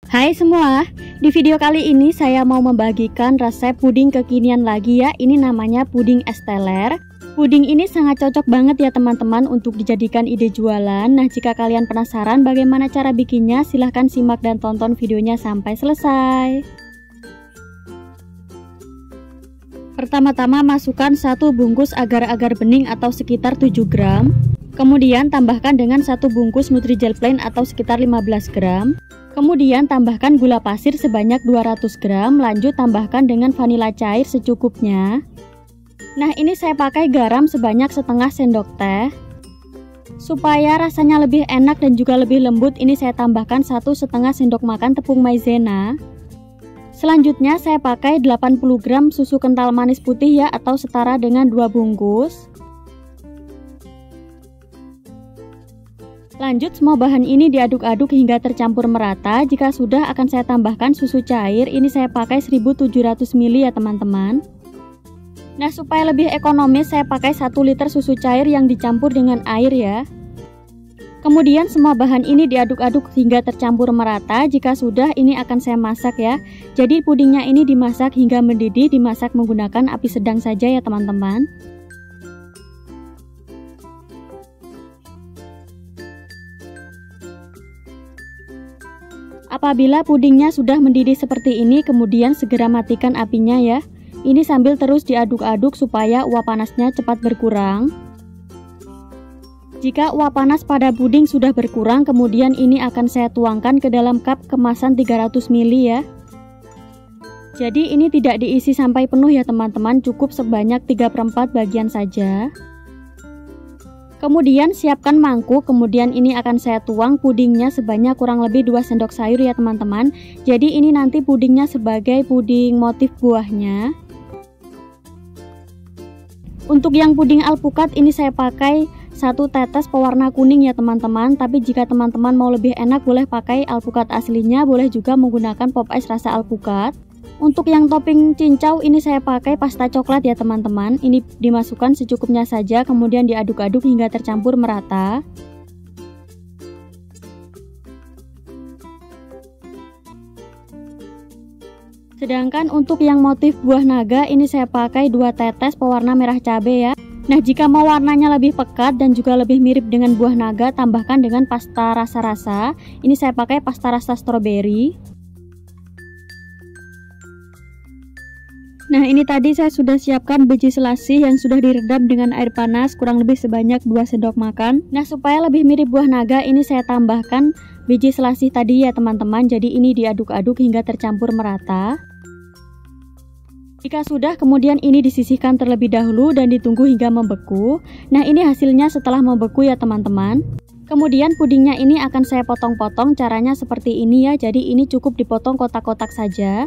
Hai semua, di video kali ini saya mau membagikan resep puding kekinian lagi ya. Ini namanya puding es teler. Puding ini sangat cocok banget ya teman-teman untuk dijadikan ide jualan. Nah, jika kalian penasaran bagaimana cara bikinnya, silahkan simak dan tonton videonya sampai selesai. Pertama-tama masukkan 1 bungkus agar-agar bening atau sekitar 7 gram. Kemudian tambahkan dengan 1 bungkus Nutrijel plain atau sekitar 15 gram. Kemudian tambahkan gula pasir sebanyak 200 gram. Lanjut tambahkan dengan vanila cair secukupnya. Nah, ini saya pakai garam sebanyak setengah sendok teh. Supaya rasanya lebih enak dan juga lebih lembut, ini saya tambahkan 1,5 sendok makan tepung maizena. Selanjutnya saya pakai 80 gram susu kental manis putih ya, atau setara dengan 2 bungkus. Lanjut, semua bahan ini diaduk-aduk hingga tercampur merata. Jika sudah, akan saya tambahkan susu cair. Ini saya pakai 1700 ml ya teman-teman. Nah, supaya lebih ekonomis saya pakai 1 liter susu cair yang dicampur dengan air ya. Kemudian semua bahan ini diaduk-aduk hingga tercampur merata. Jika sudah, ini akan saya masak ya. Jadi pudingnya ini dimasak hingga mendidih, dimasak menggunakan api sedang saja ya teman-teman. Apabila pudingnya sudah mendidih seperti ini, kemudian segera matikan apinya ya. Ini sambil terus diaduk-aduk supaya uap panasnya cepat berkurang. Jika uap panas pada puding sudah berkurang, kemudian ini akan saya tuangkan ke dalam cup kemasan 300 ml ya. Jadi ini tidak diisi sampai penuh ya teman-teman, cukup sebanyak 3/4 bagian saja. Kemudian siapkan mangkuk, kemudian ini akan saya tuang pudingnya sebanyak kurang lebih 2 sendok sayur ya teman-teman. Jadi ini nanti pudingnya sebagai puding motif buahnya. Untuk yang puding alpukat ini saya pakai 1 tetes pewarna kuning ya teman-teman. Tapi jika teman-teman mau lebih enak boleh pakai alpukat aslinya, boleh juga menggunakan pop ice rasa alpukat. Untuk yang topping cincau ini saya pakai pasta coklat ya teman-teman. Ini dimasukkan secukupnya saja, kemudian diaduk-aduk hingga tercampur merata. Sedangkan untuk yang motif buah naga ini saya pakai 2 tetes pewarna merah cabai ya. Nah, jika mau warnanya lebih pekat dan juga lebih mirip dengan buah naga, tambahkan dengan pasta rasa-rasa. Ini saya pakai pasta rasa stroberi. Nah, ini tadi saya sudah siapkan biji selasih yang sudah direndam dengan air panas kurang lebih sebanyak 2 sendok makan. Nah, supaya lebih mirip buah naga, ini saya tambahkan biji selasih tadi ya teman-teman. Jadi ini diaduk-aduk hingga tercampur merata. Jika sudah, kemudian ini disisihkan terlebih dahulu dan ditunggu hingga membeku. Nah, ini hasilnya setelah membeku ya teman-teman. Kemudian pudingnya ini akan saya potong-potong, caranya seperti ini ya. Jadi ini cukup dipotong kotak-kotak saja.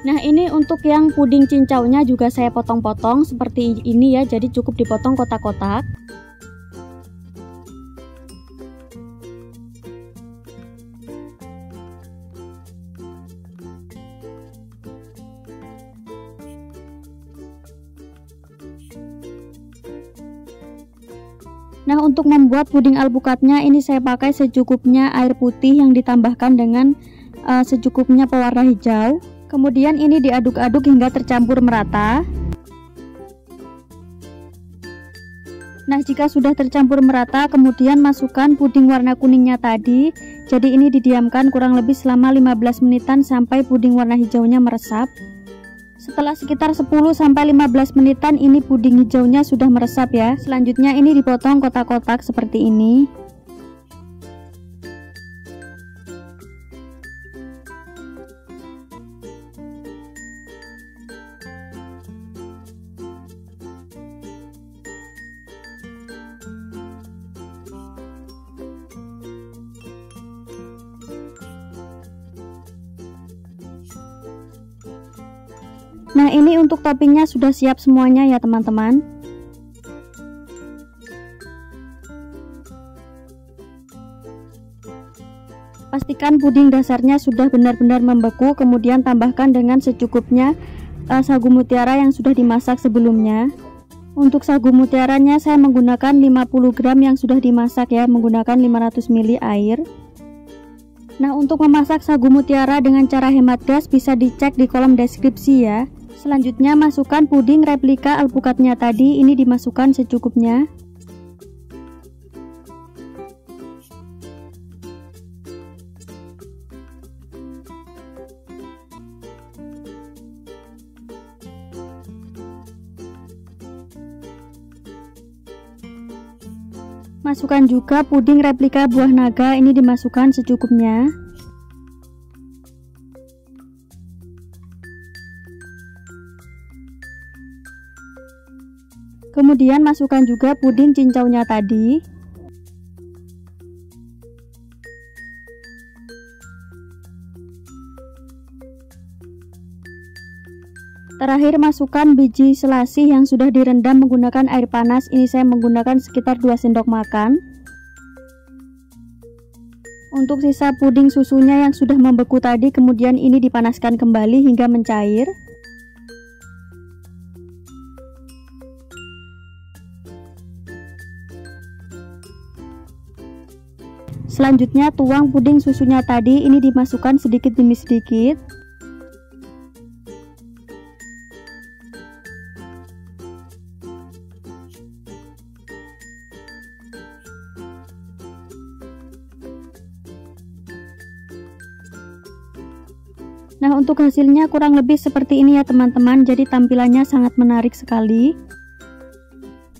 Nah, ini untuk yang puding cincaunya juga saya potong-potong seperti ini ya, jadi cukup dipotong kotak-kotak. Nah, untuk membuat puding alpukatnya ini saya pakai secukupnya air putih yang ditambahkan dengan secukupnya pewarna hijau. Kemudian ini diaduk-aduk hingga tercampur merata. Nah, jika sudah tercampur merata, kemudian masukkan puding warna kuningnya tadi. Jadi ini didiamkan kurang lebih selama 15 menitan sampai puding warna hijaunya meresap. Setelah sekitar 10-15 menitan ini puding hijaunya sudah meresap ya. Selanjutnya ini dipotong kotak-kotak seperti ini. Nah, ini untuk toppingnya sudah siap semuanya ya teman-teman. Pastikan puding dasarnya sudah benar-benar membeku, kemudian tambahkan dengan secukupnya sagu mutiara yang sudah dimasak sebelumnya. Untuk sagu mutiaranya saya menggunakan 50 gram yang sudah dimasak ya, menggunakan 500 ml air. Nah, untuk memasak sagu mutiara dengan cara hemat gas bisa dicek di kolom deskripsi ya. Selanjutnya masukkan puding replika alpukatnya tadi, ini dimasukkan secukupnya. Masukkan juga puding replika buah naga, ini dimasukkan secukupnya. Kemudian masukkan juga puding cincaunya tadi. Terakhir masukkan biji selasih yang sudah direndam menggunakan air panas, ini saya menggunakan sekitar 2 sendok makan. Untuk sisa puding susunya yang sudah membeku tadi, kemudian ini dipanaskan kembali hingga mencair. Selanjutnya tuang puding susunya tadi, ini dimasukkan sedikit demi sedikit. Nah, untuk hasilnya kurang lebih seperti ini ya teman-teman, jadi tampilannya sangat menarik sekali.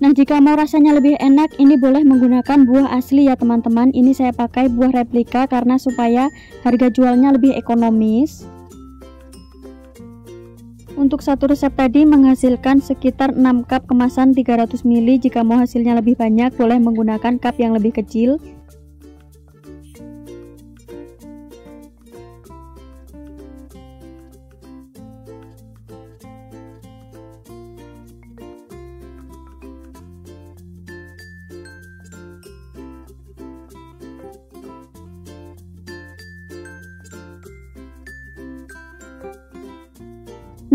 Nah, jika mau rasanya lebih enak, ini boleh menggunakan buah asli ya teman-teman. Ini saya pakai buah replika karena supaya harga jualnya lebih ekonomis. Untuk satu resep tadi menghasilkan sekitar 6 cup kemasan 300 ml. Jika mau hasilnya lebih banyak, boleh menggunakan cup yang lebih kecil.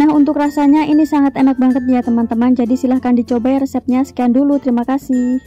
Nah, untuk rasanya ini sangat enak banget ya teman-teman, jadi silahkan dicoba ya resepnya. Sekian dulu, terima kasih.